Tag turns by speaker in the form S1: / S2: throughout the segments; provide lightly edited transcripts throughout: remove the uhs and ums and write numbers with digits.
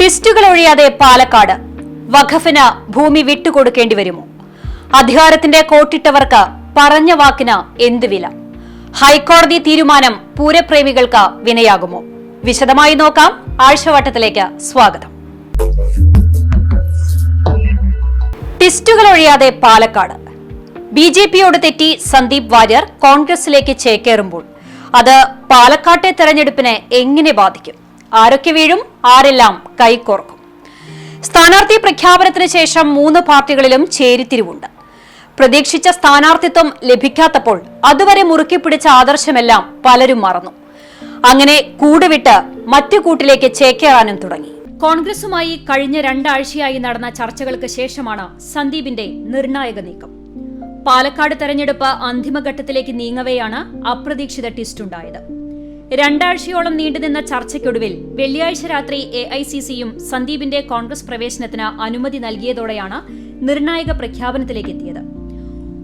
S1: ടിസ്റ്റുകൾ ഒഴിയാതെ പാലക്കാട് വഖഫിന് ഭൂമി വിട്ടുകൊടുക്കേണ്ടി വരുമോ? അധികാരത്തിന്റെ കോട്ടിട്ടവർക്ക് പറഞ്ഞ വാക്കിന് എന്ത് വില? ഹൈക്കോടതി തീരുമാനം പൂരപ്രേമികൾക്ക് വിനയാകുമോ? വിശദമായി നോക്കാം. ആഴ്ചവട്ടത്തിലേക്ക് സ്വാഗതം. ടിസ്റ്റുകൾ ഒഴിയാതെ പാലക്കാട്. ബിജെപിയോട് തെറ്റി സന്ദീപ് വാര്യർ കോൺഗ്രസിലേക്ക് ചേക്കേറുമ്പോൾ അത് പാലക്കാട്ടെ തെരഞ്ഞെടുപ്പിനെ എങ്ങനെ ബാധിക്കും? ആരൊക്കെ വീഴും? ആരെല്ലാം കൈകോർക്കും? സ്ഥാനാർത്ഥി പ്രഖ്യാപനത്തിന് ശേഷം 3 പാർട്ടികളിലും ചേരിതിരിവുണ്ട്. പ്രതീക്ഷിച്ച സ്ഥാനാർത്ഥിത്വം ലഭിക്കാത്തപ്പോൾ അതുവരെ മുറുക്കിപ്പിടിച്ച ആദർശമെല്ലാം പലരും മറന്നു. അങ്ങനെ കൂടുവിട്ട് മറ്റു കൂട്ടിലേക്ക് ചേക്കേറാനും തുടങ്ങി. കോൺഗ്രസുമായി കഴിഞ്ഞ 2 ആഴ്ചയായി നടന്ന ചർച്ചകൾക്ക് ശേഷമാണ് സന്ദീപിന്റെ നിർണായക നീക്കം. പാലക്കാട് തെരഞ്ഞെടുപ്പ് അന്തിമഘട്ടത്തിലേക്ക് നീങ്ങവെയാണ് അപ്രതീക്ഷിത ട്വിസ്റ്റുണ്ടായത്. 2 ആഴ്ചയോളം നീണ്ടുനിന്ന ചർച്ചയ്ക്കൊടുവിൽ വെള്ളിയാഴ്ച രാത്രി AICCയും സന്ദീപിന്റെ കോൺഗ്രസ് പ്രവേശനത്തിന് അനുമതി നൽകിയതോടെയാണ് നിർണായക പ്രഖ്യാപനത്തിലേക്ക് എത്തിയത്.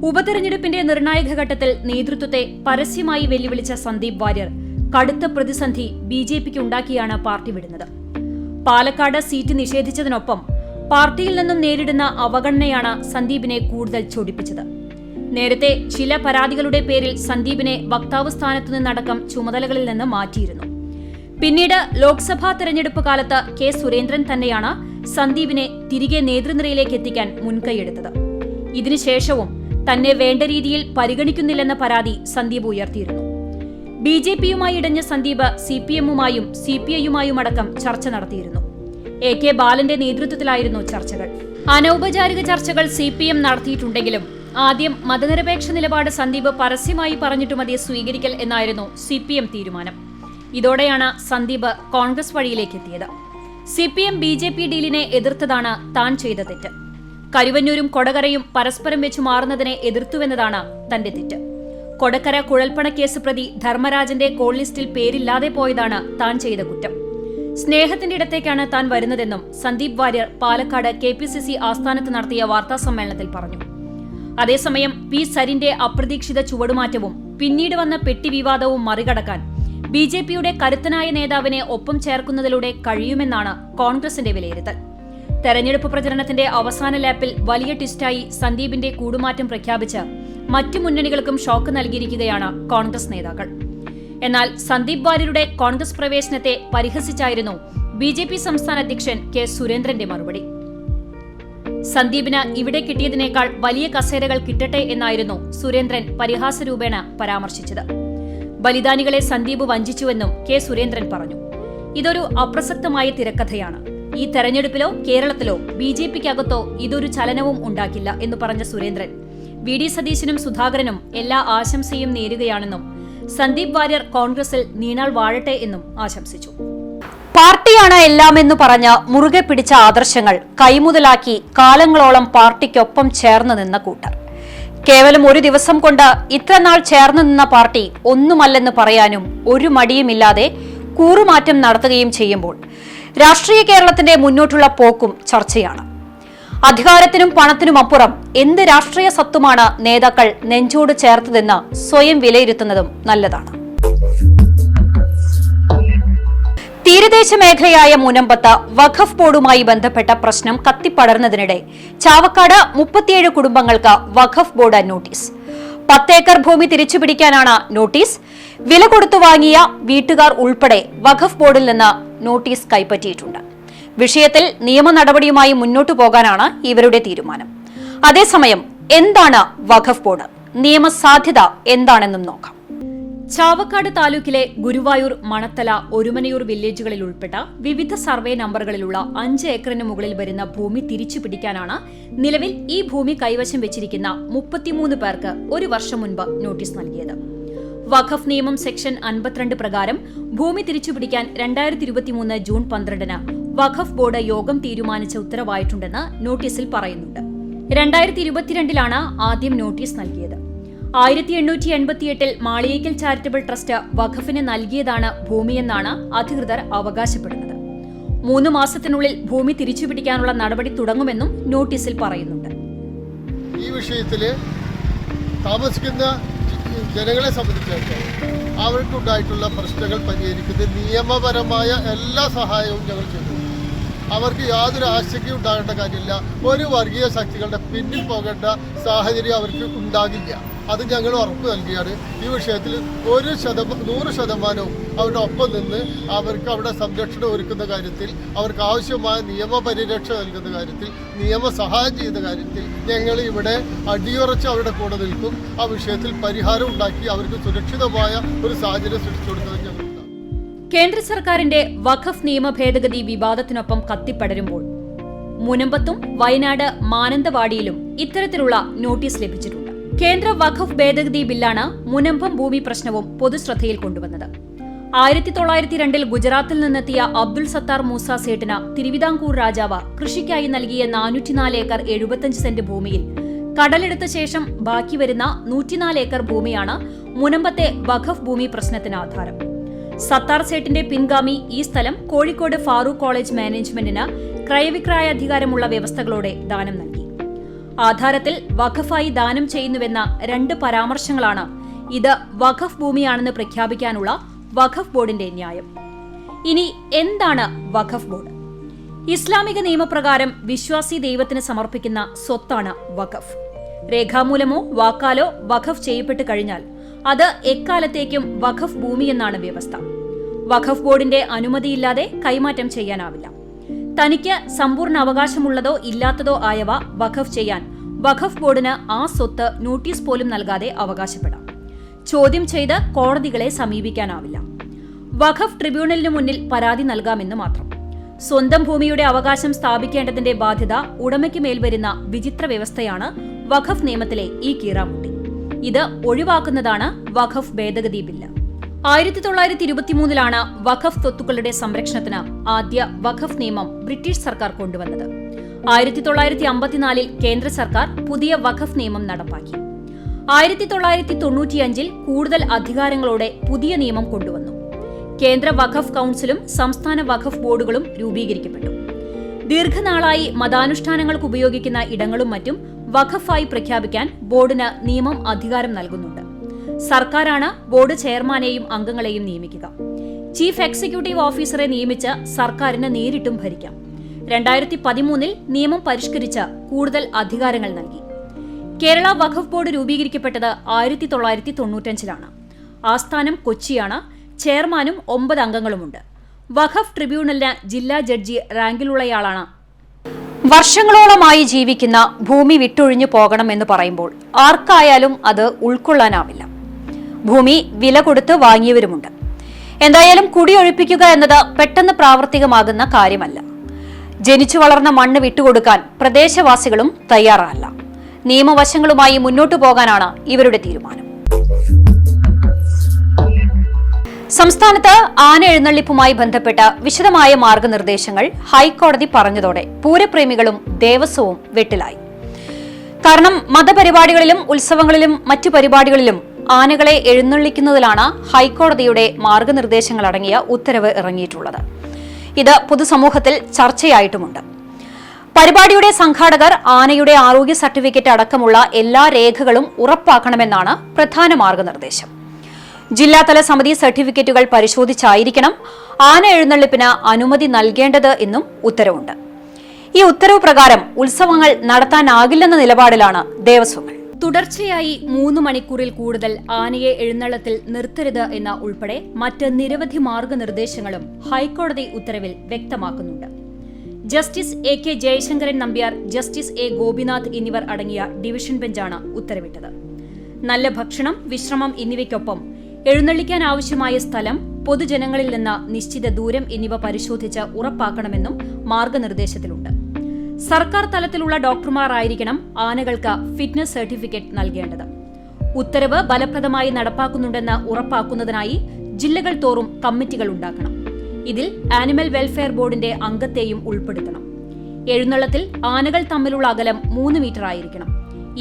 S1: ഉപതെരഞ്ഞെടുപ്പിന്റെ നിർണായക ഘട്ടത്തിൽ നേതൃത്വത്തെ പരസ്യമായി വെല്ലുവിളിച്ച സന്ദീപ് വാര്യർ കടുത്ത പ്രതിസന്ധി BJPക്ക് ഉണ്ടാക്കിയാണ് പാർട്ടി വിടുന്നത്. പാലക്കാട് സീറ്റ് നിഷേധിച്ചതിനൊപ്പം പാർട്ടിയിൽ നിന്നും നേരിടുന്ന അവഗണനയാണ് സന്ദീപിനെ കൂടുതൽ ചൊടിപ്പിച്ചത്. നേരത്തെ ചില പരാതികളുടെ പേരിൽ സന്ദീപിനെ വക്താവ് സ്ഥാനത്തു നിന്നടക്കം ചുമതലകളിൽ നിന്ന് മാറ്റിയിരുന്നു. പിന്നീട് ലോക്സഭാ തെരഞ്ഞെടുപ്പ് കാലത്ത് K. സുരേന്ദ്രൻ തന്നെയാണ് സന്ദീപിനെ തിരികെ നേതൃനിരയിലേക്ക് എത്തിക്കാൻ മുൻകൈയെടുത്തത്. ഇതിനുശേഷവും തന്നെ വേണ്ട രീതിയിൽ പരിഗണിക്കുന്നില്ലെന്ന പരാതി സന്ദീപ് ഉയർത്തിയിരുന്നു. BJPയുമായി ഇടഞ്ഞ സന്ദീപ് CPMുമായും CPIയുമായും അടക്കം ചർച്ച നടത്തിയിരുന്നു. AK. ബാലന്റെ നേതൃത്വത്തിലായിരുന്നു ചർച്ചകൾ. അനൗപചാരിക ചർച്ചകൾ CPM നടത്തിയിട്ടുണ്ടെങ്കിലും ആദ്യം മതനിരപേക്ഷ നിലപാട് സന്ദീപ് പരസ്യമായി പറഞ്ഞിട്ട് മതി സ്വീകരിക്കൽ എന്നായിരുന്നു CPM തീരുമാനം. ഇതോടെയാണ് സന്ദീപ് കോൺഗ്രസ് വഴിയിലേക്ക് എത്തിയത്. CPM BJP ഡീലിനെ എതിർത്തതാണ് താൻ ചെയ്ത തെറ്റ്. കരുവന്നൂരും കൊടകരയും പരസ്പരം വെച്ചു മാറുന്നതിനെ എതിർത്തുവെന്നതാണ് തന്റെ തെറ്റ്. കൊടക്കര കുഴൽപ്പണക്കേസ് പ്രതി ധർമ്മരാജന്റെ കോൾ ലിസ്റ്റിൽ പേരില്ലാതെ പോയതാണ് താൻ ചെയ്ത കുറ്റം. സ്നേഹത്തിന്റെ ഇടത്തേക്കാണ് താൻ വരുന്നതെന്നും സന്ദീപ് വാര്യർ പാലക്കാട് KPCC ആസ്ഥാനത്ത് നടത്തിയ വാർത്താ സമ്മേളനത്തിൽ പറഞ്ഞു. അതേസമയം P. സരിന്റെ അപ്രതീക്ഷിത ചുവടുമാറ്റവും പിന്നീട് വന്ന പെട്ടി വിവാദവും മറികടക്കാൻ BJPയുടെ കരുത്തനായ നേതാവിനെ ഒപ്പം ചേർക്കുന്നതിലൂടെ കഴിയുമെന്നാണ് കോൺഗ്രസിന്റെ വിലയിരുത്തൽ. തെരഞ്ഞെടുപ്പ് പ്രചരണത്തിന്റെ അവസാന ലാപ്പിൽ വലിയ ട്വിസ്റ്റായി സന്ദീപിന്റെ കൂടുമാറ്റം പ്രഖ്യാപിച്ച് മറ്റു മുന്നണികൾക്കും ഷോക്ക് നൽകിയിരിക്കുകയാണ് കോൺഗ്രസ് നേതാക്കൾ. എന്നാൽ സന്ദീപ് വാര്യരുടെ കോൺഗ്രസ് പ്രവേശനത്തെ പരിഹസിച്ചായിരുന്നു BJP സംസ്ഥാന അധ്യക്ഷൻ K. സുരേന്ദ്രന്റെ മറുപടി. സന്ദീപിന് ഇവിടെ കിട്ടിയതിനേക്കാൾ വലിയ കസേരകൾ കിട്ടട്ടെ എന്നായിരുന്നു സുരേന്ദ്രൻ പരിഹാസരൂപേണ പരാമർശിച്ചത്. ബലിദാനികളെ സന്ദീപ് വഞ്ചിച്ചുവെന്നും K. സുരേന്ദ്രൻ പറഞ്ഞു. ഇതൊരു അപ്രസക്തമായ തിരക്കഥയാണ്. ഈ തെരഞ്ഞെടുപ്പിലോ കേരളത്തിലോ BJPക്കകത്തോ ഇതൊരു ചലനവും ഉണ്ടാക്കില്ല എന്ന് പറഞ്ഞ സുരേന്ദ്രൻ VD സതീശനും സുധാകരനും എല്ലാ ആശംസയും നേരുകയാണെന്നും സന്ദീപ് വാര്യർ കോൺഗ്രസിൽ നീണാൾ വാഴട്ടെ എന്നും ആശംസിച്ചു. പാർട്ടിയാണ് എല്ലാമെന്ന് പറഞ്ഞ് മുറുകെ പിടിച്ച ആദർശങ്ങൾ കൈമുതലാക്കി കാലങ്ങളോളം പാർട്ടിക്കൊപ്പം ചേർന്ന് നിന്ന കൂട്ടർ. കേവലം ഒരു ദിവസം കൊണ്ട് ഇത്രനാൾ ചേർന്ന് നിന്ന പാർട്ടി ഒന്നുമല്ലെന്ന് പറയാനും ഒരു മടിയുമില്ലാതെ കൂറുമാറ്റം നടത്തുകയും ചെയ്യുമ്പോൾ രാഷ്ട്രീയ കേരളത്തിന്റെ മുന്നോട്ടുള്ള പോക്കും ചർച്ചയാണ്. അധികാരത്തിനും പണത്തിനുമപ്പുറം എന്ത് രാഷ്ട്രീയ സത്വമാണ് നേതാക്കൾ നെഞ്ചോട് ചേർത്തതെന്ന് സ്വയം വിലയിരുത്തുന്നതും നല്ലതാണ്. തീരദേശ മേഖലയായ മുനമ്പത്ത് വഖഫ് ബോർഡുമായി ബന്ധപ്പെട്ട പ്രശ്നം കത്തിപ്പടർന്നതിനിടെ ചാവക്കാട് 37 കുടുംബങ്ങൾക്ക് വഖഫ് ബോർഡ് നോട്ടീസ്. 10 ഏക്കർ ഭൂമി തിരിച്ചുപിടിക്കാനാണ് നോട്ടീസ്. വില കൊടുത്തു വാങ്ങിയ വീട്ടുകാർ ഉൾപ്പെടെ വഖഫ് ബോർഡിൽ നിന്ന് നോട്ടീസ് കൈപ്പറ്റിയിട്ടുണ്ട്. വിഷയത്തിൽ നിയമ നടപടിയുമായി മുന്നോട്ടു പോകാനാണ് ഇവരുടെ തീരുമാനം. അതേസമയം എന്താണ് വഖഫ് ബോർഡ്? നിയമസാധ്യത എന്താണെന്നും നോക്കാം. ചാവക്കാട് താലൂക്കിലെ ഗുരുവായൂർ, മണത്തല, ഒരുമനയൂർ വില്ലേജുകളിൽ ഉൾപ്പെട്ട വിവിധ സർവേ നമ്പറുകളിലുള്ള 5 ഏക്കറിന് മുകളിൽ വരുന്ന ഭൂമി തിരിച്ചുപിടിക്കാനാണ് നിലവിൽ ഈ ഭൂമി കൈവശം വെച്ചിരിക്കുന്ന 33 പേർക്ക് 1 വർഷം മുൻപ് നോട്ടീസ് നൽകിയത്. വഖഫ് നിയമം സെക്ഷൻ 52 പ്രകാരം ഭൂമി തിരിച്ചുപിടിക്കാൻ 2023 ജൂൺ 12-ന് വഖഫ് ബോർഡ് യോഗം തീരുമാനിച്ച ഉത്തരവായിട്ടുണ്ടെന്ന് നോട്ടീസിൽ പറയുന്നുണ്ട്. 2022-ലാണ് ആദ്യം നോട്ടീസ് നൽകിയത്. 1888-ൽ മാളിയേക്കൽ ചാരിറ്റബിൾ ട്രസ്റ്റ് വഖഫിന് നൽകിയതാണ് ഭൂമിയെന്നാണ് അധികൃതർ അവകാശപ്പെടുന്നത്. 3 മാസത്തിനുള്ളിൽ ഭൂമി തിരിച്ചുപിടിക്കാനുള്ള നടപടി തുടങ്ങുമെന്നും നോട്ടീസിൽ പറയുന്നുണ്ട്.
S2: ഈ വിഷയത്തിൽ താമസിക്കുന്ന ജനങ്ങളെ സംബന്ധിച്ചിടത്തോളം അവർക്കുണ്ടായിട്ടുള്ള പ്രശ്നങ്ങൾ പരിഹരിക്കുന്നത് നിയമപരമായ എല്ലാ സഹായവും ഞങ്ങൾ ചെയ്തു. അവർക്ക് യാതൊരു ആശങ്കയും ഉണ്ടാകേണ്ട കാര്യമില്ല. ഒരു വർഗീയ ശക്തികളുടെ പിന്നിൽ പോകേണ്ട സാഹചര്യം അവർക്ക് ഉണ്ടാകില്ല. അത് ഞങ്ങൾ ഉറപ്പ് നൽകിയാണ്. ഈ വിഷയത്തിൽ 100% അവരുടെ ഒപ്പം നിന്ന് അവർക്ക് അവിടെ സംരക്ഷണം ഒരുക്കുന്ന കാര്യത്തിൽ, അവർക്ക് ആവശ്യമായ നിയമപരിരക്ഷ നൽകുന്ന കാര്യത്തിൽ, നിയമസഹായം ചെയ്യുന്ന കാര്യത്തിൽ ഞങ്ങൾ ഇവിടെ അടിയുറച്ച് അവരുടെ കൂടെ നിൽക്കും. ആ വിഷയത്തിൽ പരിഹാരം ഉണ്ടാക്കി അവർക്ക് സുരക്ഷിതമായ ഒരു സാഹചര്യം സൃഷ്ടിച്ചു കൊടുക്കുന്നത് ഞങ്ങൾ.
S1: കേന്ദ്ര സർക്കാരിന്റെ വഖഫ് നിയമ ഭേദഗതി വിവാദത്തിനൊപ്പം കത്തിപ്പടരുമ്പോൾ മുനമ്പത്തും വയനാട് മാനന്തവാടിയിലും ഇത്തരത്തിലുള്ള നോട്ടീസ് ലഭിച്ചിട്ടുണ്ട്. കേന്ദ്ര വഖഫ് ഭേദഗതി ബില്ലാണ് മുനമ്പം ഭൂമി പ്രശ്നവും പൊതുശ്രദ്ധയിൽ കൊണ്ടുവന്നത്. 1902 ഗുജറാത്തിൽ നിന്നെത്തിയ അബ്ദുൾ സത്താർ മൂസ സേഠിന് തിരുവിതാംകൂർ രാജാവ് കൃഷിക്കായി നൽകിയ 404 ഏക്കർ 75 സെന്റ് ഭൂമിയിൽ കടലെടുത്ത ശേഷം ബാക്കി വരുന്ന 104 ഏക്കർ ഭൂമിയാണ് മുനമ്പത്തെ വഖഫ് ഭൂമി പ്രശ്നത്തിന് ആധാരം. സത്താർ സേഠിന്റെ പിൻഗാമി ഈ സ്ഥലം കോഴിക്കോട് ഫാറൂഖ് കോളേജ് മാനേജ്മെന്റിന് ക്രയവിക്രയാധികാരമുള്ള വ്യവസ്ഥകളോടെ ദാനം നൽകി. ആധാരത്തിൽ വഖഫായി ദാനം ചെയ്യുന്നുവെന്ന 2 പരാമർശങ്ങളാണ് ഇത് വഖഫ് ഭൂമിയാണെന്ന് പ്രഖ്യാപിക്കാനുള്ള വഖഫ് ബോർഡിന്റെ ന്യായം. ഇനി എന്താണ് വഖഫ് ബോർഡ്? ഇസ്ലാമിക നിയമപ്രകാരം വിശ്വാസി ദൈവത്തിന് സമർപ്പിക്കുന്ന സ്വത്താണ് വഖഫ്. രേഖാമൂലമോ വാക്കാലോ വഖഫ് ചെയ്യപ്പെട്ട് കഴിഞ്ഞാൽ അത് എക്കാലത്തേക്കും വഖഫ് ഭൂമിയെന്നാണ് വ്യവസ്ഥ. വഖഫ് ബോർഡിന്റെ അനുമതിയില്ലാതെ കൈമാറ്റം ചെയ്യാനാവില്ല. തനിക്ക് സമ്പൂർണ്ണ അവകാശമുള്ളതോ ഇല്ലാത്തതോ ആയവ വഖഫ് ചെയ്യാൻ വഖഫ് ബോർഡിന് ആ സ്വത്ത് നോട്ടീസ് പോലും നൽകാതെ അവകാശപ്പെടാം. ചോദ്യം ചെയ്ത് കോടതികളെ സമീപിക്കാനാവില്ല. വഖഫ് ട്രിബ്യൂണലിന് മുന്നിൽ പരാതി നൽകാമെന്ന് മാത്രം. സ്വന്തം ഭൂമിയുടെ അവകാശം സ്ഥാപിക്കേണ്ടതിന്റെ ബാധ്യത ഉടമയ്ക്ക് മേൽ വരുന്ന വിചിത്ര വ്യവസ്ഥയാണ് വഖഫ് നിയമത്തിലെ ഈ കീറാമുട്ടി. ഇത് ഒഴിവാക്കുന്നതാണ് വഖഫ് ഭേദഗതി ബില്ല്. 1923 വഖഫ് സ്വത്തുക്കളുടെ സംരക്ഷണത്തിന് ആദ്യ വഖഫ് നിയമം ബ്രിട്ടീഷ് സർക്കാർ കൊണ്ടുവന്നത്. 1954 കേന്ദ്ര സർക്കാർ പുതിയ വഖഫ് നിയമം നടപ്പാക്കി. 1995 കൂടുതൽ അധികാരങ്ങളോടെ പുതിയ നിയമം കൊണ്ടുവന്നു. കേന്ദ്ര വഖഫ് കൌൺസിലും സംസ്ഥാന വഖഫ് ബോർഡുകളും രൂപീകരിക്കപ്പെട്ടു. ദീർഘനാളായി മതാനുഷ്ഠാനങ്ങൾക്ക് ഉപയോഗിക്കുന്ന ഇടങ്ങളും മറ്റും വഖഫായി പ്രഖ്യാപിക്കാൻ ബോർഡിന് നിയമം അധികാരം നൽകുന്നുണ്ട്. സർക്കാരാണ് ബോർഡ് ചെയർമാനെയും അംഗങ്ങളെയും നിയമിക്കുക. ചീഫ് എക്സിക്യൂട്ടീവ് ഓഫീസറെ നിയമിച്ച് സർക്കാരിന് നേരിട്ടും ഭരിക്കാം. 2013 നിയമം പരിഷ്കരിച്ച് കൂടുതൽ അധികാരങ്ങൾ നൽകി. കേരള വഖഫ് ബോർഡ് രൂപീകരിക്കപ്പെട്ടത് 1995 ആസ്ഥാനം കൊച്ചിയാണ്. ചെയർമാനും 9 അംഗങ്ങളുമുണ്ട്. വഖഫ് ട്രിബ്യൂണലിന് ജില്ലാ ജഡ്ജി റാങ്കിലുള്ളയാളാണ്. വർഷങ്ങളോളമായി ജീവിക്കുന്ന ഭൂമി വിട്ടൊഴിഞ്ഞു പോകണമെന്ന് പറയുമ്പോൾ ആർക്കായാലും അത് ഉൾക്കൊള്ളാനാവില്ല. ഭൂമി വില കൊടുത്ത് വാങ്ങിയവരുമുണ്ട്. എന്തായാലും കുടിയൊഴിപ്പിക്കുക എന്നത് പെട്ടെന്ന് പ്രാവർത്തികമാകുന്ന കാര്യമല്ല. ജനിച്ചു വളർന്ന മണ്ണ് വിട്ടുകൊടുക്കാൻ പ്രദേശവാസികളും തയ്യാറല്ല. നിയമവശങ്ങളുമായി മുന്നോട്ടു പോകാനാണ് ഇവരുടെ തീരുമാനം. സംസ്ഥാനത്ത് ആന എഴുന്നള്ളിപ്പുമായി ബന്ധപ്പെട്ട വിശദമായ മാർഗനിർദ്ദേശങ്ങൾ ഹൈക്കോടതി പറഞ്ഞതോടെ പൂരപ്രേമികളും ദേവസ്വവും വെട്ടിലായി. കാരണം മതപരിപാടികളിലും ഉത്സവങ്ങളിലും മറ്റു പരിപാടികളിലും ആനകളെ എഴുന്നള്ളിക്കുന്നതിലാണ് ഹൈക്കോടതിയുടെ മാർഗനിർദ്ദേശങ്ങൾ അടങ്ങിയ ഉത്തരവ് ഇറങ്ങിയിട്ടുള്ളത്. ഇത് പൊതുസമൂഹത്തിൽ ചർച്ചയായിട്ടുമുണ്ട്. പരിപാടിയുടെ സംഘാടകർ ആനയുടെ ആരോഗ്യ സർട്ടിഫിക്കറ്റ് അടക്കമുള്ള എല്ലാ രേഖകളും ഉറപ്പാക്കണമെന്നാണ് പ്രധാന മാർഗനിർദ്ദേശം. ജില്ലാതല സമിതി സർട്ടിഫിക്കറ്റുകൾ പരിശോധിച്ചായിരിക്കണം ആന എഴുന്നള്ളിപ്പിന് അനുമതി നൽകേണ്ടത് എന്നും ഉത്തരവുണ്ട്. ഈ ഉത്തരവ് പ്രകാരം ഉത്സവങ്ങൾ നടത്താനാകില്ലെന്ന നിലപാടിലാണ് ദേവസ്വങ്ങൾ. തുടർച്ചയായി 3 മണിക്കൂറിൽ കൂടുതൽ ആനയെ എഴുന്നള്ളത്തിൽ നിർത്തരുത് എന്ന ഉൾപ്പെടെ മറ്റ് നിരവധി മാർഗനിർദ്ദേശങ്ങളും ഹൈക്കോടതി ഉത്തരവിൽ വ്യക്തമാക്കുന്നുണ്ട്. Justice AK Jayasankaran Nambiar, justice A Gopinath എന്നിവർ അടങ്ങിയ ഡിവിഷൻ ബെഞ്ചാണ് ഉത്തരവിട്ടത്. നല്ല ഭക്ഷണം, വിശ്രമം എന്നിവയ്ക്കൊപ്പം എഴുന്നള്ളിക്കാൻ ആവശ്യമായ സ്ഥലം, പൊതുജനങ്ങളിൽ നിന്ന് നിശ്ചിത ദൂരം എന്നിവ പരിശോധിച്ച് ഉറപ്പാക്കണമെന്നും മാർഗനിർദ്ദേശത്തിലുണ്ട്. സർക്കാർ തലത്തിലുള്ള ഡോക്ടർമാർ ആയിരിക്കണം ആനകൾക്ക് ഫിറ്റ്നസ് സർട്ടിഫിക്കറ്റ് നൽകേണ്ടത്. ഉത്തരവ് ഫലപ്രദമായി നടപ്പാക്കുന്നുണ്ടെന്ന് ഉറപ്പാക്കുന്നതിനായി ജില്ലകൾ തോറും കമ്മിറ്റികൾ ഉണ്ടാക്കണം. ഇതിൽ ആനിമൽ വെൽഫെയർ ബോർഡിന്റെ അംഗത്തെയും ഉൾപ്പെടുത്തണം. എഴുന്നള്ളത്തിൽ ആനകൾ തമ്മിലുള്ള അകലം 3 മീറ്റർ ആയിരിക്കണം.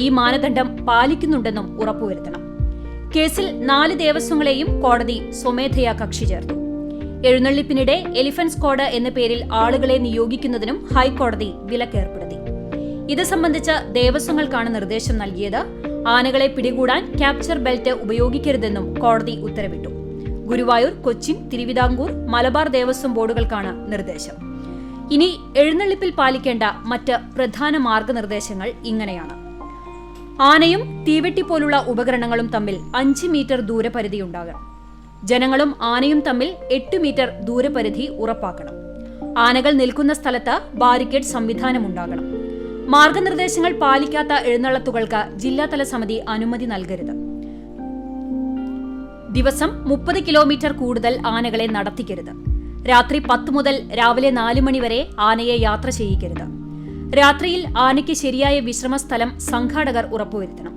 S1: ഈ മാനദണ്ഡം പാലിക്കുന്നുണ്ടെന്നും ഉറപ്പുവരുത്തണം. കേസിൽ 4 ദേവസ്വങ്ങളെയും കോടതി സ്വമേധയാ കക്ഷി ചേർത്തു. എഴുന്നള്ളിപ്പിനിടെ എലിഫന്റ് സ്ക്വാഡ് എന്ന പേരിൽ ആളുകളെ നിയോഗിക്കുന്നതിനും ഹൈക്കോടതി വിലക്കേർപ്പെടുത്തി. ഇത് സംബന്ധിച്ച് ദേവസ്വങ്ങൾക്കാണ് നിർദ്ദേശം നൽകിയത്. ആനകളെ പിടികൂടാൻ ക്യാപ്ചർ ബെൽറ്റ് ഉപയോഗിക്കരുതെന്നും കോടതി ഉത്തരവിട്ടു. ഗുരുവായൂർ, കൊച്ചിൻ, തിരുവിതാംകൂർ, മലബാർ ദേവസ്വം ബോർഡുകൾക്കാണ് നിർദ്ദേശം. ഇനി എഴുന്നള്ളിപ്പിൽ പാലിക്കേണ്ട മറ്റ് പ്രധാന മാർഗനിർദ്ദേശങ്ങൾ ഇങ്ങനെയാണ്. ആനയും തീവെട്ടി പോലുള്ള ഉപകരണങ്ങളും തമ്മിൽ 5 മീറ്റർ ദൂരപരിധി ഉണ്ടാകണം. ജനങ്ങളും ആനയും തമ്മിൽ 8 മീറ്റർ ദൂരപരിധി ഉറപ്പാക്കണം. ആനകൾ നിൽക്കുന്ന സ്ഥലത്ത് ബാരിക്കേഡ് സംവിധാനമുണ്ടാകണം. മാർഗനിർദ്ദേശങ്ങൾ പാലിക്കാത്ത എഴുന്നള്ളത്തുകൾക്ക് ജില്ലാതല സമിതി അനുമതി നൽകരുത്. ദിവസം 30 കിലോമീറ്റർ കൂടുതൽ ആനകളെ നടത്തിക്കരുത്. രാത്രി 10 മുതൽ രാവിലെ 4 മണി വരെ ആനയെ യാത്ര ചെയ്യിക്കരുത്. രാത്രിയിൽ ആനയ്ക്ക് ശരിയായ വിശ്രമസ്ഥലം സംഘാടകർ ഉറപ്പുവരുത്തണം.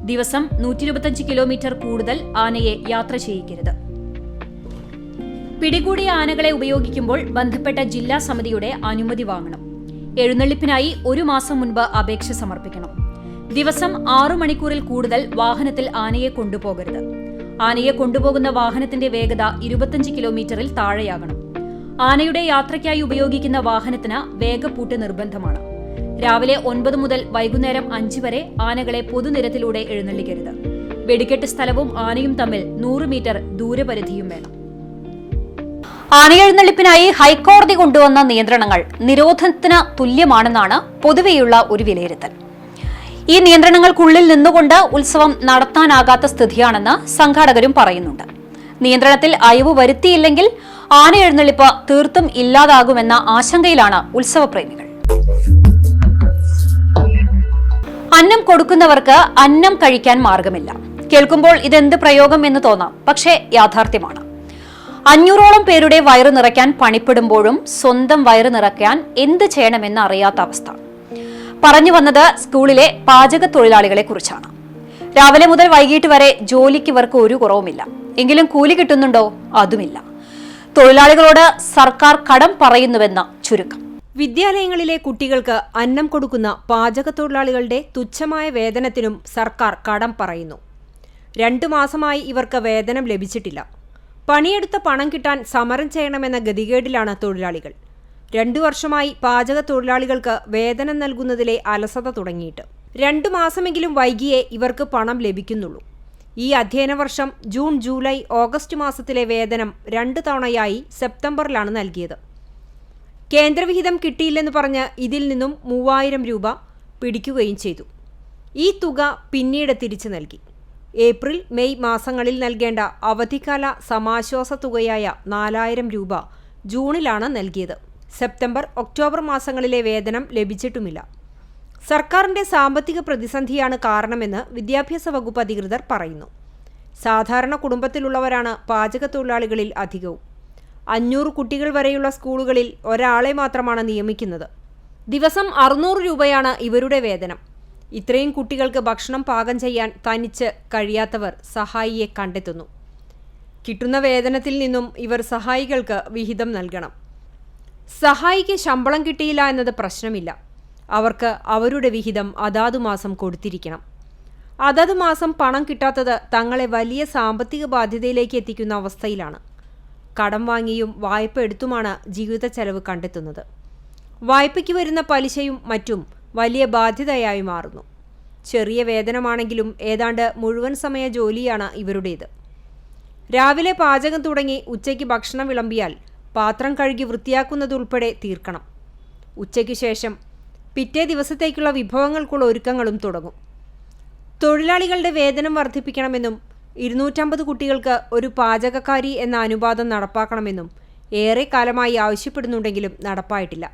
S1: ദിവസം 125 കിലോമീറ്റർ കൂടുതൽ ആനയെ യാത്ര ചെയ്യിക്കരുത്. പിടികൂടിയ ആനകളെ ഉപയോഗിക്കുമ്പോൾ ബന്ധപ്പെട്ട ജില്ലാ സമിതിയുടെ അനുമതി വാങ്ങണം. എഴുന്നള്ളിപ്പിനായി 1 മാസം മുൻപ് അപേക്ഷ സമർപ്പിക്കണം. ദിവസം 6 മണിക്കൂറിൽ കൂടുതൽ വാഹനത്തിൽ ആനയെ കൊണ്ടുപോകരുത്. ആനയെ കൊണ്ടുപോകുന്ന വാഹനത്തിന്റെ വേഗത 25 കിലോമീറ്ററിൽ താഴെയാകണം. ആനയുടെ യാത്രയ്ക്കായി ഉപയോഗിക്കുന്ന വാഹനത്തിന് വേഗപ്പൂട്ട് നിർബന്ധമാണ്. രാവിലെ 9 മുതൽ വൈകുന്നേരം 5 വരെ ആനകളെ പൊതുനിരത്തിലൂടെ എഴുന്നള്ളിക്കരുത്. വെടിക്കെട്ട് സ്ഥലവും ആനയും തമ്മിൽ 100 മീറ്റർ ദൂരപരിധിയും വേണം. ആനയെഴുന്നള്ളിപ്പിനായി ഹൈക്കോടതി കൊണ്ടുവന്ന നിയന്ത്രണങ്ങൾ നിരോധനത്തിന് തുല്യമാണെന്നാണ് പൊതുവെയുള്ള ഒരു വിലയിരുത്തൽ. ഈ നിയന്ത്രണങ്ങൾക്കുള്ളിൽ നിന്നുകൊണ്ട് ഉത്സവം നടത്താനാകാത്ത സ്ഥിതിയാണെന്ന് സംഘാടകരും പറയുന്നുണ്ട്. നിയന്ത്രണത്തിൽ അയവ് വരുത്തിയില്ലെങ്കിൽ ആനയെഴുന്നള്ളിപ്പ് തീർത്തും ഇല്ലാതാകുമെന്ന ആശങ്കയിലാണ് ഉത്സവപ്രേമികൾ. അന്നം കൊടുക്കുന്നവർക്ക് അന്നം കഴിക്കാൻ മാർഗമില്ല. കേൾക്കുമ്പോൾ ഇതെന്ത് പ്രയോഗം എന്ന് തോന്നാം, പക്ഷേ യാഥാർത്ഥ്യമാണ്. 500ഓളം പേരുടെ വയറ് നിറയ്ക്കാൻ പണിപ്പെടുമ്പോഴും സ്വന്തം വയറ് നിറയ്ക്കാൻ എന്ത് ചെയ്യണമെന്ന് അറിയാത്ത അവസ്ഥ. പറഞ്ഞു വന്നത് സ്കൂളിലെ പാചക തൊഴിലാളികളെ കുറിച്ചാണ്. രാവിലെ മുതൽ വൈകിട്ട് വരെ ജോലിക്ക് ഇവർക്ക് ഒരു കുറവുമില്ല. എങ്കിലും കൂലി കിട്ടുന്നുണ്ടോ? അതുമില്ല. തൊഴിലാളികളോട് സർക്കാർ കടം പറയുന്നുവെന്ന ചുരുക്കം.
S3: വിദ്യാലയങ്ങളിലെ കുട്ടികൾക്ക് അന്നം കൊടുക്കുന്ന പാചക തൊഴിലാളികളുടെ തുച്ഛമായ വേതനത്തിനും സർക്കാർ കടം പറയുന്നു. 2 മാസമായി ഇവർക്ക് വേതനം ലഭിച്ചിട്ടില്ല. പണിയെടുത്ത പണം കിട്ടാൻ സമരം ചെയ്യണമെന്ന ഗതികേടിലാണ് തൊഴിലാളികൾ. 2 വർഷമായി പാചക തൊഴിലാളികൾക്ക് വേതനം നൽകുന്നതിലെ അലസത തുടങ്ങിയിട്ട്. 2 മാസമെങ്കിലും വൈകിയേ ഇവർക്ക് പണം ലഭിക്കുന്നുള്ളൂ. ഈ അധ്യയന വർഷം ജൂൺ, ജൂലൈ, ഓഗസ്റ്റ് മാസത്തിലെ വേതനം 2 തവണയായി സെപ്റ്റംബറിലാണ് നൽകിയത്. കേന്ദ്രവിഹിതം കിട്ടിയില്ലെന്ന് പറഞ്ഞ് ഇതിൽ നിന്നും 3000 രൂപ പിടിക്കുകയും ചെയ്തു. ഈ തുക പിന്നീട് തിരിച്ചു നൽകി. ഏപ്രിൽ, മെയ് മാസങ്ങളിൽ നൽകേണ്ട അവധിക്കാല സമാശ്വാസ തുകയായ 4000 രൂപ ജൂണിലാണ് നൽകിയത്. സെപ്റ്റംബർ, ഒക്ടോബർ മാസങ്ങളിലെ വേതനം ലഭിച്ചിട്ടുമില്ല. സർക്കാരിന്റെ സാമ്പത്തിക പ്രതിസന്ധിയാണ് കാരണമെന്ന് വിദ്യാഭ്യാസ വകുപ്പ് അധികൃതർ പറയുന്നു. സാധാരണ കുടുംബത്തിലുള്ളവരാണ് പാചക തൊഴിലാളികളിൽ അധികവും. 500 കുട്ടികൾ വരെയുള്ള സ്കൂളുകളിൽ ഒരാളെ മാത്രമാണ് നിയമിക്കുന്നത്. ദിവസം 600 രൂപയാണ് ഇവരുടെ വേതനം. ഇത്രയും കുട്ടികൾക്ക് ഭക്ഷണം പാകം ചെയ്യാൻ തനിച്ച് കഴിയാത്തവർ സഹായിയെ കണ്ടെത്തുന്നു. കിട്ടുന്ന വേതനത്തിൽ നിന്നും ഇവർ സഹായികൾക്ക് വിഹിതം നൽകണം. സഹായിക്ക് ശമ്പളം കിട്ടിയില്ല എന്നത് പ്രശ്നമില്ല. അവർക്ക് അവരുടെ വിഹിതം അതാതു മാസം കൊടുത്തിരിക്കണം. അതത് മാസം പണം കിട്ടാത്തത് തങ്ങളെ വലിയ സാമ്പത്തിക ബാധ്യതയിലേക്ക് എത്തിക്കുന്ന അവസ്ഥയിലാണ്. കടം വാങ്ങിയും വായ്പ എടുത്തുമാണ് ജീവിത ചെലവ് കണ്ടെത്തുന്നത്. വായ്പയ്ക്ക് വരുന്ന പലിശയും മറ്റും വലിയ ബാധ്യതയായി മാറുന്നു. ചെറിയ വേതനമാണെങ്കിലും ഏതാണ്ട് മുഴുവൻ സമയ ജോലിയാണ് ഇവരുടേത്. രാവിലെ പാചകം തുടങ്ങി ഉച്ചയ്ക്ക് ഭക്ഷണം വിളമ്പിയാൽ പാത്രം കഴുകി വൃത്തിയാക്കുന്നതുൾപ്പെടെ തീർക്കണം. ഉച്ചയ്ക്ക് ശേഷം പിറ്റേ ദിവസത്തേക്കുള്ള വിഭവങ്ങൾക്കുള്ള ഒരുക്കങ്ങളും തുടങ്ങും. തൊഴിലാളികളുടെ വേതനം വർദ്ധിപ്പിക്കണമെന്നും 250 കുട്ടികൾക്ക് ഒരു പാചകക്കാരി എന്ന അനുപാതം നടപ്പാക്കണമെന്നും ഏറെ കാലമായി ആവശ്യപ്പെടുന്നുണ്ടെങ്കിലും നടപ്പായിട്ടില്ല.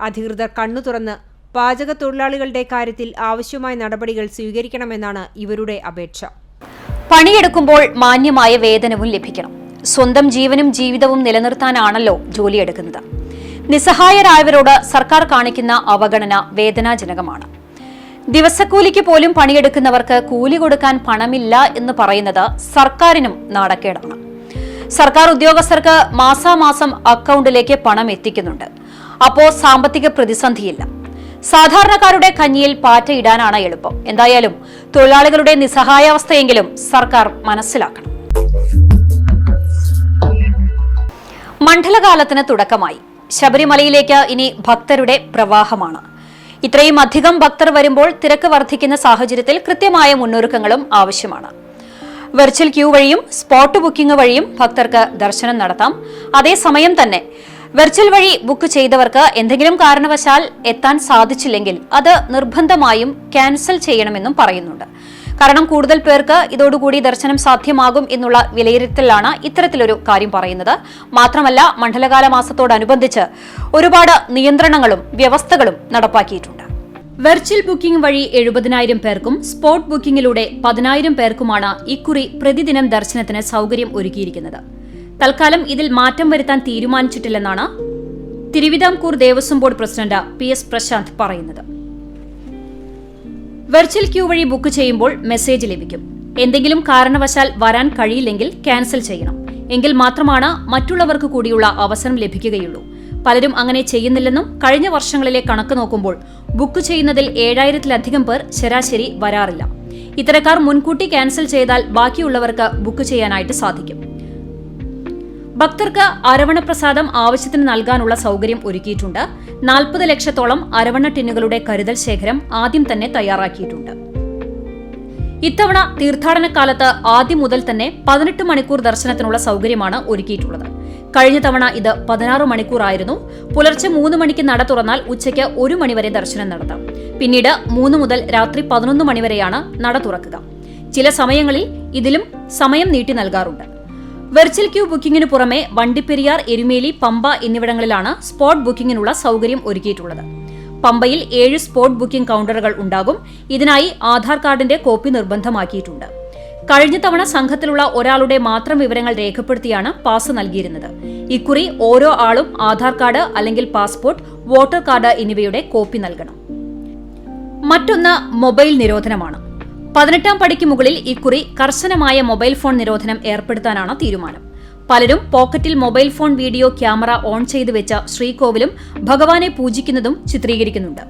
S3: അധികൃതർ കണ്ണു തുറന്ന് പാചക തൊഴിലാളികളുടെ കാര്യത്തിൽ ആവശ്യമായ നടപടികൾ സ്വീകരിക്കണമെന്നാണ് ഇവരുടെ അപേക്ഷ.
S1: പണിയെടുക്കുമ്പോൾ മാന്യമായ വേതനവും ലഭിക്കണം. സ്വന്തം ജീവനും ജീവിതവും നിലനിർത്താനാണല്ലോ ജോലിയെടുക്കുന്നത്. നിസ്സഹായരായവരോട് സർക്കാർ കാണിക്കുന്ന അവഗണന വേദനാജനകമാണ്. ദിവസക്കൂലിക്ക് പോലും പണിയെടുക്കുന്നവർക്ക് കൂലി കൊടുക്കാൻ പണമില്ല എന്ന് പറയുന്നത് സർക്കാരിനും നാണക്കേടാണ്. സർക്കാർ ഉദ്യോഗസ്ഥർക്ക് മാസാമാസം അക്കൗണ്ടിലേക്ക് പണം എത്തിക്കുന്നുണ്ട്. അപ്പോൾ സാമ്പത്തിക പ്രതിസന്ധിയില്ല. സാധാരണക്കാരുടെ കഞ്ഞിയിൽ പാറ്റയിടാനാണ് എളുപ്പം. എന്തായാലും തൊഴിലാളികളുടെ നിസ്സഹായാവസ്ഥയെങ്കിലും സർക്കാർ മനസ്സിലാക്കണം. മണ്ഡലകാലത്തിന് തുടക്കമായി. ശബരിമലയിലേക്ക് ഇനി ഭക്തരുടെ പ്രവാഹമാണ്. ഇത്രയും അധികം ഭക്തർ വരുമ്പോൾ തിരക്ക് വർദ്ധിക്കുന്ന സാഹചര്യത്തിൽ കൃത്യമായ മുന്നൊരുക്കങ്ങളും ആവശ്യമാണ്. വെർച്വൽ ക്യൂ വഴിയും സ്പോട്ട് ബുക്കിംഗ് വഴിയും ഭക്തർക്ക് ദർശനം നടത്താം. അതേസമയം തന്നെ വെർച്വൽ വഴി ബുക്ക് ചെയ്തവർക്ക് എന്തെങ്കിലും കാരണവശാൽ എത്താൻ സാധിച്ചില്ലെങ്കിൽ അത് നിർബന്ധമായും ക്യാൻസൽ ചെയ്യണമെന്നും പറയുന്നുണ്ട്. കാരണം കൂടുതൽ പേർക്ക് ഇതോടുകൂടി ദർശനം സാധ്യമാകും എന്നുള്ള വിലയിരുത്തലാണ് ഇത്തരത്തിലൊരു കാര്യം പറയുന്നത്. മാത്രമല്ല, മണ്ഡലകാല മാസത്തോടനുബന്ധിച്ച് ഒരുപാട് നിയന്ത്രണങ്ങളും വ്യവസ്ഥകളും നടപ്പാക്കിയിട്ടുണ്ട്. വെർച്വൽ ബുക്കിംഗ് വഴി 70,000 പേർക്കും സ്പോട്ട് ബുക്കിംഗിലൂടെ 10,000 പേർക്കുമാണ് ഇക്കുറി പ്രതിദിനം ദർശനത്തിന് സൗകര്യം ഒരുക്കിയിരിക്കുന്നത്. തൽക്കാലം ഇതിൽ മാറ്റം വരുത്താൻ തീരുമാനിച്ചിട്ടില്ലെന്നാണ് Thiruvithamkoor Devaswom board president PS Prashanth പറയുന്നത്. വെർച്വൽ ക്യൂ വഴി ബുക്ക് ചെയ്യുമ്പോൾ മെസ്സേജ് ലഭിക്കും. എന്തെങ്കിലും കാരണവശാൽ വരാൻ കഴിയില്ലെങ്കിൽ ക്യാൻസൽ ചെയ്യണം. എങ്കിൽ മാത്രമാണ് മറ്റുള്ളവർക്ക് കൂടിയുള്ള അവസരം ലഭിക്കുകയുള്ളൂ. പലരും അങ്ങനെ ചെയ്യുന്നില്ലെന്നും കഴിഞ്ഞ വർഷങ്ങളിലെ കണക്ക് നോക്കുമ്പോൾ ബുക്ക് ചെയ്യുന്നതിൽ 7,000-ലധികം പേർ ശരാശരി വരാറില്ല. ഇത്തരക്കാർ മുൻകൂട്ടി ക്യാൻസൽ ചെയ്താൽ ബാക്കിയുള്ളവർക്ക് ബുക്ക് ചെയ്യാനായിട്ട് സാധിക്കും. ഭക്തർക്ക് അരവണ പ്രസാദം ആവശ്യത്തിന് നൽകാനുള്ള സൗകര്യം ഒരുക്കിയിട്ടുണ്ട്. 40 ലക്ഷത്തോളം അരവണ ടിന്നുകളുടെ കരുതൽ ശേഖരം ആദ്യം തന്നെ തയ്യാറാക്കിയിട്ടുണ്ട്. ഇത്തവണ തീർത്ഥാടന കാലത്ത് ആദ്യം മുതൽ തന്നെ 18 മണിക്കൂർ ദർശനത്തിനുള്ള സൗകര്യമാണ് ഒരുക്കിയിട്ടുള്ളത്. കഴിഞ്ഞ തവണ ഇത് 16 മണിക്കൂർ ആയിരുന്നു. പുലർച്ചെ 3 മണിക്ക് നട തുറന്നാൽ ഉച്ചയ്ക്ക് 1 മണിവരെ ദർശനം നടത്താം. പിന്നീട് 3 മുതൽ രാത്രി 11 മണിവരെയാണ് നട തുറക്കുക. ചില സമയങ്ങളിൽ ഇതിലും സമയം നീട്ടി നൽകാറുണ്ട്. വെർച്വൽ ക്യൂ ബുക്കിംഗിന് പുറമെ വണ്ടിപ്പെരിയാർ, എരുമേലി, പമ്പ എന്നിവിടങ്ങളിലാണ് സ്പോട്ട് ബുക്കിംഗിനുള്ള സൗകര്യം ഒരുക്കിയിട്ടുള്ളത്. പമ്പയിൽ 7 സ്പോട്ട് ബുക്കിംഗ് കൗണ്ടറുകൾ ഉണ്ടാകും. ഇതിനായി ആധാർ കാർഡിന്റെ കോപ്പി നിർബന്ധമാക്കിയിട്ടുണ്ട്. കഴിഞ്ഞ തവണ സംഘത്തിലുള്ള ഒരാളുടെ മാത്രം വിവരങ്ങൾ രേഖപ്പെടുത്തിയാണ് പാസ് നൽകിയിരുന്നത്. ഇക്കുറി ഓരോ ആളും ആധാർ കാർഡ് അല്ലെങ്കിൽ പാസ്പോർട്ട്, വോട്ടർ കാർഡ് എന്നിവയുടെ കോപ്പി നൽകണം. മറ്റൊന്ന് മൊബൈൽ നിരോധനമാണ്. 18ാം പടിക്ക് മുകളിൽ ഇക്കുറി കർശനമായ മൊബൈൽ ഫോൺ നിരോധനം ഏർപ്പെടുത്താനാണ് തീരുമാനം. പലരും പോക്കറ്റിൽ mobile phone video camera on ചെയ്തു വെച്ച ശ്രീകോവിലും ഭഗവാനെ പൂജിക്കുന്നതും ചിത്രീകരിക്കുന്നുണ്ട്.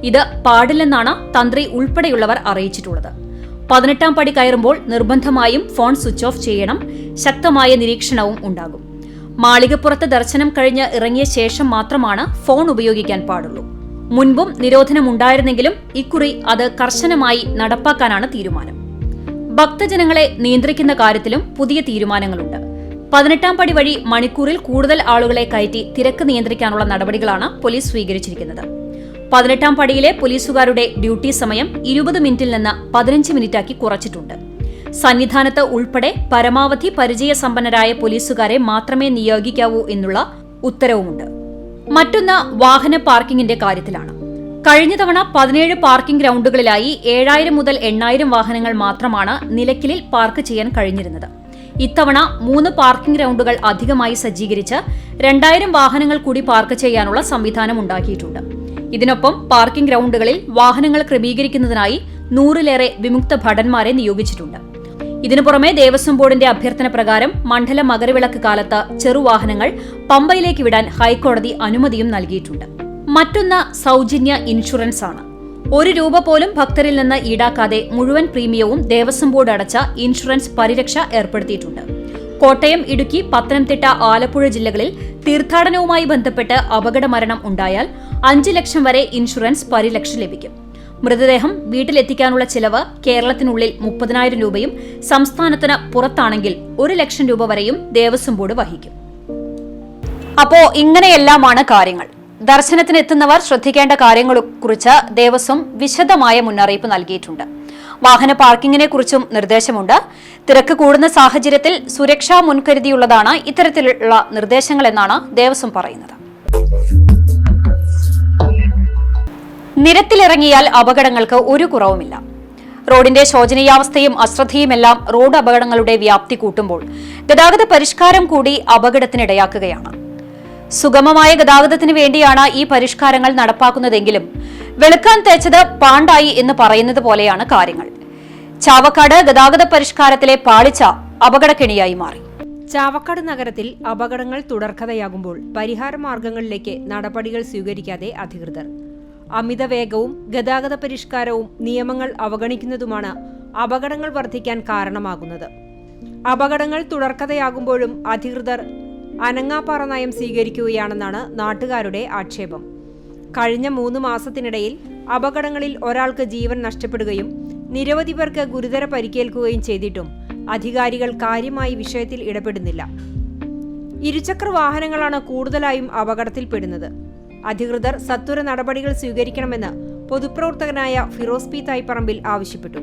S1: ഇത് പാടില്ലെന്നാണ് തന്ത്രി ഉൾപ്പെടെയുള്ളവർ അറിയിച്ചിട്ടുള്ളത്. 18ാം പടി കയറുമ്പോൾ നിർബന്ധമായും ഫോൺ സ്വിച്ച് ഓഫ് ചെയ്യണം. ശക്തമായ നിരീക്ഷണവും ഉണ്ടാകും. മാളികപ്പുറത്ത് ദർശനം കഴിഞ്ഞ് ഇറങ്ങിയ ശേഷം മാത്രമാണ് ഫോൺ ഉപയോഗിക്കാൻ പാടുള്ളൂ. മുൻപും നിരോധനമുണ്ടായിരുന്നെങ്കിലും ഇക്കുറി അത് കർശനമായി നടപ്പാക്കാനാണ് തീരുമാനം. ഭക്തജനങ്ങളെ നിയന്ത്രിക്കുന്ന കാര്യത്തിലും പുതിയ തീരുമാനങ്ങളുണ്ട്. 18ാം പടി വഴി മണിക്കൂറിൽ കൂടുതൽ ആളുകളെ കയറ്റി തിരക്ക് നിയന്ത്രിക്കാനുള്ള നടപടികളാണ് പോലീസ് സ്വീകരിച്ചിരിക്കുന്നത്. 18ാം പടിയിലെ പോലീസുകാരുടെ ഡ്യൂട്ടി സമയം 20 മിനിറ്റിൽ നിന്ന് 15 മിനിറ്റാക്കി കുറച്ചിട്ടുണ്ട്. സന്നിധാനത്ത് ഉൾപ്പെടെ പരമാവധി പരിചയസമ്പന്നരായ പോലീസുകാരെ മാത്രമേ നിയോഗിക്കാവൂ എന്നുള്ള ഉത്തരവുമുണ്ട്. മറ്റൊന്ന് വാഹന പാർക്കിംഗിന്റെ കാര്യത്തിലാണ്. കഴിഞ്ഞ തവണ 17 പാർക്കിംഗ് ഗ്രൗണ്ടുകളിലായി 7,000 മുതൽ 8,000 വാഹനങ്ങൾ മാത്രമാണ് നിലയ്ക്കലിൽ പാർക്ക് ചെയ്യാൻ കഴിഞ്ഞിരുന്നത്. ഇത്തവണ 3 പാർക്കിംഗ് ഗ്രൗണ്ടുകൾ അധികമായി സജ്ജീകരിച്ച് 2,000 വാഹനങ്ങൾ കൂടി പാർക്ക് ചെയ്യാനുള്ള സംവിധാനം ഉണ്ടാക്കിയിട്ടുണ്ട്. ഇതിനൊപ്പം പാർക്കിംഗ് ഗ്രൗണ്ടുകളിൽ വാഹനങ്ങൾ ക്രമീകരിക്കുന്നതിനായി 100-ലേറെ വിമുക്ത ഭടന്മാരെ നിയോഗിച്ചിട്ടുണ്ട്. ഇതിനു പുറമെ ദേവസ്വം ബോർഡിന്റെ അഭ്യർത്ഥന പ്രകാരം മണ്ഡല മകരവിളക്ക് കാലത്ത് ചെറുവാഹനങ്ങൾ പമ്പയിലേക്ക് വിടാൻ ഹൈക്കോടതി അനുമതിയും നൽകിയിട്ടുണ്ട്. മറ്റൊന്ന് സൗജന്യ ഇൻഷുറൻസ് ആണ്. 1 രൂപ പോലും ഭക്തരിൽ നിന്ന് ഈടാക്കാതെ മുഴുവൻ പ്രീമിയവും ദേവസ്വം ബോർഡ് അടച്ച ഇൻഷുറൻസ് പരിരക്ഷ ഏർപ്പെടുത്തിയിട്ടുണ്ട്. കോട്ടയം, ഇടുക്കി, പത്തനംതിട്ട, ആലപ്പുഴ ജില്ലകളിൽ തീർത്ഥാടനവുമായി ബന്ധപ്പെട്ട് അപകടമരണം ഉണ്ടായാൽ 5 ലക്ഷം വരെ ഇൻഷുറൻസ് പരിരക്ഷ ലഭിക്കും. മൃതദേഹം വീട്ടിലെത്തിക്കാനുള്ള ചിലവ് കേരളത്തിനുള്ളിൽ 30,000 രൂപയും സംസ്ഥാനത്തിന് പുറത്താണെങ്കിൽ 1 ലക്ഷം രൂപ വരെയും ദേവസ്വം ബോർഡ് വഹിക്കും. അപ്പോ ഇങ്ങനെയെല്ലാമാണ് കാര്യങ്ങൾ. ദർശനത്തിന് എത്തുന്നവർ ശ്രദ്ധിക്കേണ്ട കാര്യങ്ങളെക്കുറിച്ച് ദേവസ്വം വിശദമായ മുന്നറിയിപ്പ് നൽകിയിട്ടുണ്ട്. വാഹന പാർക്കിങ്ങിനെ കുറിച്ചും നിർദ്ദേശമുണ്ട്. തിരക്ക് കൂടുന്ന സാഹചര്യത്തിൽ സുരക്ഷാ മുൻകരുതിയുള്ളതാണ് ഇത്തരത്തിലുള്ള നിർദ്ദേശങ്ങളെന്നാണ് ദേവസ്വം പറയുന്നത്. നിരത്തിലിറങ്ങിയാൽ അപകടങ്ങൾക്ക് ഒരു കുറവുമില്ല. റോഡിന്റെ ശോചനീയാവസ്ഥയും അശ്രദ്ധയുമെല്ലാം റോഡ് അപകടങ്ങളുടെ വ്യാപ്തി കൂട്ടുമ്പോൾ ഗതാഗത പരിഷ്കാരം കൂടി അപകടത്തിനിടയാക്കുകയാണ്. സുഗമമായ ഗതാഗതത്തിന് വേണ്ടിയാണ് ഈ പരിഷ്കാരങ്ങൾ നടപ്പാക്കുന്നതെങ്കിലും വെളുക്കാൻ തേച്ചത് പാണ്ടായി എന്ന് പറയുന്നത് പോലെയാണ് കാര്യങ്ങൾ. ചാവക്കാട് ഗതാഗത പരിഷ്കാരത്തിലെ പാളിച്ച അപകടക്കെണിയായി മാറി.
S3: ചാവക്കാട് നഗരത്തിൽ അപകടങ്ങൾ തുടർക്കഥയാകുമ്പോൾ പരിഹാര മാർഗങ്ങളിലേക്ക് നടപടികൾ സ്വീകരിക്കാതെ അധികൃതർ. അമിത വേഗവും ഗതാഗത പരിഷ്കാരവും നിയമങ്ങൾ അവഗണിക്കുന്നതുമാണ് അപകടങ്ങൾ വർദ്ധിക്കാൻ കാരണമാകുന്നത്. അപകടങ്ങൾ തുടർക്കഥയാകുമ്പോഴും അധികൃതർ അനങ്ങാപ്പാറ നയം സ്വീകരിക്കുകയാണെന്നാണ് നാട്ടുകാരുടെ ആക്ഷേപം. കഴിഞ്ഞ 3 മാസത്തിനിടയിൽ അപകടങ്ങളിൽ ഒരാൾക്ക് ജീവൻ നഷ്ടപ്പെടുകയും നിരവധി പേർക്ക് ഗുരുതര പരിക്കേൽക്കുകയും ചെയ്തിട്ടും അധികാരികൾ കാര്യമായി വിഷയത്തിൽ ഇടപെടുന്നില്ല. ഇരുചക്ര വാഹനങ്ങളാണ് കൂടുതലായും അപകടത്തിൽപ്പെടുന്നത്. അധികൃതർ സത്വര നടപടികൾ സ്വീകരിക്കണമെന്ന് പൊതുപ്രവർത്തകനായ ഫിറോസ് പി തൈപ്പറമ്പിൽ ആവശ്യപ്പെട്ടു.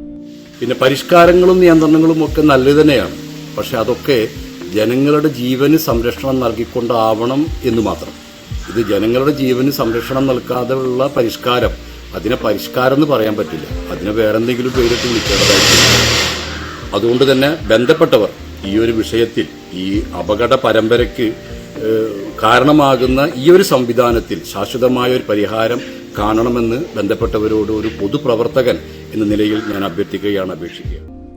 S4: പിന്നെ പരിഷ്കാരങ്ങളും നിയന്ത്രണങ്ങളും ഒക്കെ നല്ലത് തന്നെയാണ്. പക്ഷെ അതൊക്കെ ജനങ്ങളുടെ ജീവന് സംരക്ഷണം നൽകിക്കൊണ്ടാവണം എന്ന് മാത്രം. ഇത് ജനങ്ങളുടെ ജീവന് സംരക്ഷണം നൽകാതെയുള്ള പരിഷ്കാരം, അതിനെ പരിഷ്കാരം എന്ന് പറയാൻ പറ്റില്ല. അതിനെ വേറെന്തെങ്കിലും പേരിട്ട് വിളിക്കേണ്ടതായിട്ടുണ്ട്. അതുകൊണ്ട് തന്നെ ബന്ധപ്പെട്ടവർ ഈ ഒരു വിഷയത്തിൽ, ഈ അപകട പരമ്പരയ്ക്ക് കാരണമാകുന്ന ഈ ഒരു സംവിധാനത്തിൽ ശാശ്വതമായ ഒരു പരിഹാരം കാണണമെന്ന് ബന്ധപ്പെട്ടവരോട് ഒരു പൊതുപ്രവർത്തകൻ എന്ന നിലയിൽ ഞാൻ അഭ്യർത്ഥിക്കുകയാണ്.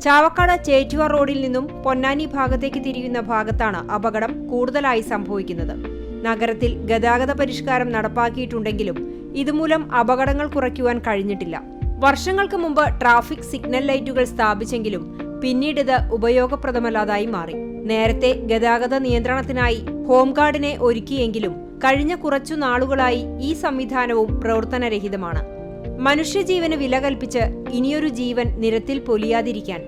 S3: ചാവക്കാട് ചേറ്റുവ റോഡിൽ നിന്നും പൊന്നാനി ഭാഗത്തേക്ക് തിരിയുന്ന ഭാഗത്താണ് അപകടം കൂടുതലായി സംഭവിക്കുന്നത്. നഗരത്തിൽ ഗതാഗത പരിഷ്കാരം നടപ്പാക്കിയിട്ടുണ്ടെങ്കിലും ഇതുമൂലം അപകടങ്ങൾ കുറയ്ക്കുവാൻ കഴിഞ്ഞിട്ടില്ല. വർഷങ്ങൾക്ക് മുമ്പ് ട്രാഫിക് സിഗ്നൽ ലൈറ്റുകൾ സ്ഥാപിച്ചെങ്കിലും പിന്നീടിത് ഉപയോഗപ്രദമല്ലാതായി മാറി. നേരത്തെ ഗതാഗത നിയന്ത്രണത്തിനായി ഹോംഗാർഡിനെ ഒരുക്കിയെങ്കിലും കഴിഞ്ഞ കുറച്ചു നാളുകളായി ഈ സംവിധാനവും പ്രവർത്തനരഹിതമാണ്. മനുഷ്യജീവന് വില കൽപ്പിച്ച് ഇനിയൊരു ജീവൻ നിരത്തിൽ പൊലിയാതിരിക്കാൻ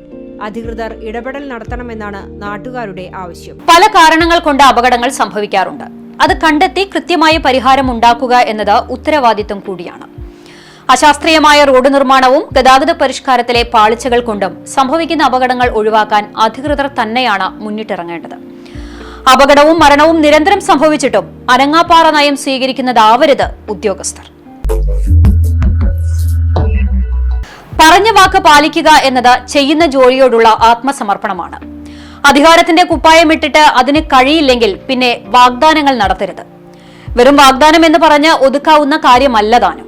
S3: അധികൃതർ ഇടപെടൽ നടത്തണമെന്നാണ് നാട്ടുകാരുടെ ആവശ്യം.
S1: പല കാരണങ്ങൾ കൊണ്ട് അപകടങ്ങൾ സംഭവിക്കാറുണ്ട്. അത് കണ്ടെത്തി കൃത്യമായ പരിഹാരം ഉണ്ടാക്കുക എന്നത് ഉത്തരവാദിത്വം കൂടിയാണ്. അശാസ്ത്രീയമായ റോഡ് നിർമ്മാണവും ഗതാഗത പരിഷ്കാരത്തിലെ പാളിച്ചകൾ കൊണ്ടും സംഭവിക്കുന്ന അപകടങ്ങൾ ഒഴിവാക്കാൻ അധികൃതർ തന്നെയാണ് മുന്നിട്ടിറങ്ങേണ്ടത്. അപകടവും മരണവും നിരന്തരം സംഭവിച്ചിട്ടും അനങ്ങാപ്പാറ നയം സ്വീകരിക്കുന്നതാവരുത് ഉദ്യോഗസ്ഥർ. പറഞ്ഞ വാക്ക് പാലിക്കുക എന്നത് ചെയ്യുന്ന ജോലിയോടുള്ള ആത്മസമർപ്പണമാണ്. അധികാരത്തിന്റെ കുപ്പായമിട്ടിട്ട് അതിന് കഴിയില്ലെങ്കിൽ പിന്നെ വാഗ്ദാനങ്ങൾ നടത്തരുത്. വെറും വാഗ്ദാനം എന്ന് പറഞ്ഞ് ഒതുക്കാവുന്ന കാര്യമല്ല താനും.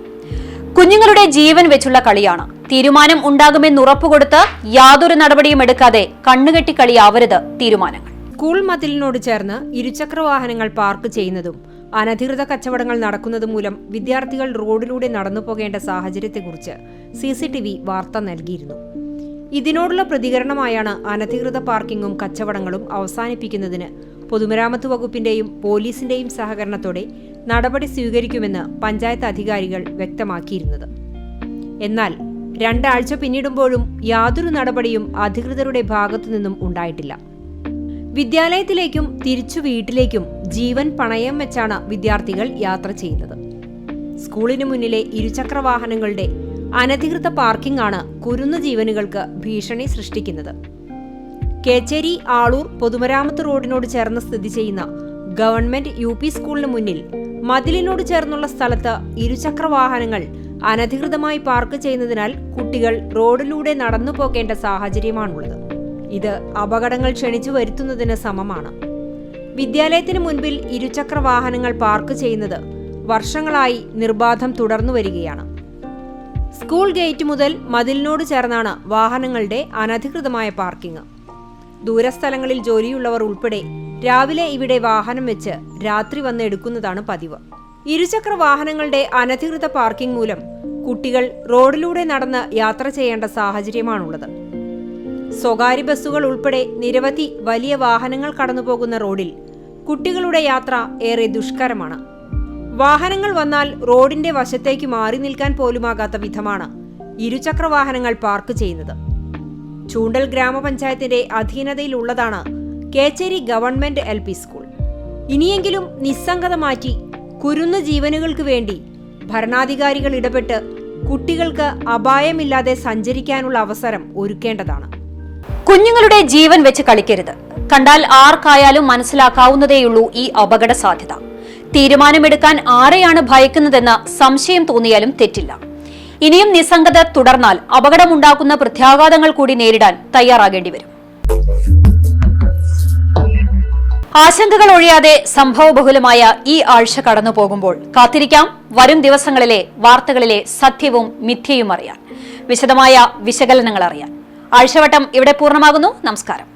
S1: കുഞ്ഞുങ്ങളുടെ ജീവൻ വെച്ചുള്ള കളിയാണ്. തീരുമാനം ഉണ്ടാകുമെന്ന് ഉറപ്പുകൊടുത്ത് യാതൊരു നടപടിയും എടുക്കാതെ കണ്ണുകെട്ടി കളിയാവരുത് തീരുമാനങ്ങൾ.
S3: സ്കൂൾ മതിലിനോട് ചേർന്ന് ഇരുചക്ര വാഹനങ്ങൾ പാർക്ക് ചെയ്യുന്നതും അനധികൃത കച്ചവടങ്ങൾ നടക്കുന്നതും മൂലം വിദ്യാർത്ഥികൾ റോഡിലൂടെ നടന്നു പോകേണ്ട സാഹചര്യത്തെക്കുറിച്ച് CCTV വാർത്ത നൽകിയിരുന്നു. ഇതിനോടുള്ള പ്രതികരണമായാണ് അനധികൃത പാർക്കിങ്ങും കച്ചവടങ്ങളും അവസാനിപ്പിക്കുന്നതിന് പൊതുമരാമത്ത് വകുപ്പിന്റെയും പോലീസിന്റെയും സഹകരണത്തോടെ നടപടി സ്വീകരിക്കുമെന്ന് പഞ്ചായത്ത് അധികാരികൾ വ്യക്തമാക്കിയിരുന്നത്. എന്നാൽ 2 ആഴ്ച പിന്നിടുമ്പോഴും യാതൊരു നടപടിയും അധികൃതരുടെ ഭാഗത്തുനിന്നും ഉണ്ടായിട്ടില്ല. വിദ്യാലയത്തിലേക്കും തിരിച്ചു വീട്ടിലേക്കും ജീവൻ പണയം വെച്ചാണ് വിദ്യാർത്ഥികൾ യാത്ര ചെയ്യുന്നത്. സ്കൂളിനു മുന്നിലെ ഇരുചക്ര വാഹനങ്ങളുടെ അനധികൃത പാർക്കിംഗ് ആണ് കുരുന്നു ജീവനുകൾക്ക് ഭീഷണി സൃഷ്ടിക്കുന്നത്. കേച്ചേരി ആളൂർ പൊതുമരാമത്ത് റോഡിനോട് ചേർന്ന് സ്ഥിതി ചെയ്യുന്ന ഗവൺമെന്റ് UP സ്കൂളിന് മുന്നിൽ മതിലിനോട് ചേർന്നുള്ള സ്ഥലത്ത് ഇരുചക്ര വാഹനങ്ങൾ അനധികൃതമായി പാർക്ക് ചെയ്യുന്നതിനാൽ കുട്ടികൾ റോഡിലൂടെ നടന്നു പോകേണ്ട സാഹചര്യമാണുള്ളത്. ഇത് അപകടങ്ങൾ ക്ഷണിച്ചു വരുത്തുന്നതിന് സമമാണ്. വിദ്യാലയത്തിന് മുൻപിൽ ഇരുചക്ര വാഹനങ്ങൾ പാർക്ക് ചെയ്യുന്നത് വർഷങ്ങളായി നിർബാധം തുടർന്നു വരികയാണ്. സ്കൂൾ ഗേറ്റ് മുതൽ മതിലിനോട് ചേർന്നാണ് വാഹനങ്ങളുടെ അനധികൃതമായ പാർക്കിംഗ്. ദൂരസ്ഥലങ്ങളിൽ ജോലിയുള്ളവർ ഉൾപ്പെടെ രാവിലെ ഇവിടെ വാഹനം വെച്ച് രാത്രി വന്ന് എടുക്കുന്നതാണ് പതിവ്. ഇരുചക്ര വാഹനങ്ങളുടെ അനധികൃത പാർക്കിംഗ് മൂലം കുട്ടികൾ റോഡിലൂടെ നടന്ന് യാത്ര ചെയ്യേണ്ട സാഹചര്യമാണുള്ളത്. സ്വകാര്യ ബസ്സുകൾ ഉൾപ്പെടെ നിരവധി വലിയ വാഹനങ്ങൾ കടന്നുപോകുന്ന റോഡിൽ കുട്ടികളുടെ യാത്ര ഏറെ ദുഷ്കരമാണ്. വാഹനങ്ങൾ വന്നാൽ റോഡിന്റെ വശത്തേക്ക് മാറി നിൽക്കാൻ പോലുമാകാത്ത വിധമാണ് ഇരുചക്ര വാഹനങ്ങൾ പാർക്ക് ചെയ്യുന്നത്. ചൂണ്ടൽ ഗ്രാമപഞ്ചായത്തിന്റെ അധീനതയിലുള്ളതാണ് കേച്ചേരി ഗവൺമെന്റ് LP സ്കൂൾ. ഇനിയെങ്കിലും നിസ്സംഗത മാറ്റി കുരുന്നു ജീവനുകൾക്ക് വേണ്ടി ഭരണാധികാരികൾ ഇടപെട്ട് കുട്ടികൾക്ക് അപായമില്ലാതെ സഞ്ചരിക്കാനുള്ള അവസരം ഒരുക്കേണ്ടതാണ്.
S1: കുഞ്ഞുങ്ങളുടെ ജീവൻ വെച്ച് കളിക്കരുത്. കണ്ടാൽ ആർക്കായാലും മനസ്സിലാക്കാവുന്നതേയുള്ളൂ ഈ അപകട സാധ്യത. തീരുമാനമെടുക്കാൻ ആരെയാണ് ഭയക്കുന്നതെന്ന് സംശയം തോന്നിയാലും തെറ്റില്ല. ഇനിയും നിസ്സംഗത തുടർന്നാൽ അപകടമുണ്ടാക്കുന്ന പ്രത്യാഘാതങ്ങൾ കൂടി നേരിടാൻ തയ്യാറാകേണ്ടി വരും. ആശങ്കകൾ ഒഴിയാതെ സംഭവബഹുലമായ ഈ ആഴ്ച കടന്നു പോകുമ്പോൾ കാത്തിരിക്കാം വരും ദിവസങ്ങളിലെ വാർത്തകളിലെ സത്യവും മിഥ്യയും അറിയാൻ, വിശദമായ വിശകലനങ്ങൾ അറിയാൻ. ആഴ്ചവട്ടം ഇവിടെ പൂർണ്ണമാകുന്നു. നമസ്കാരം.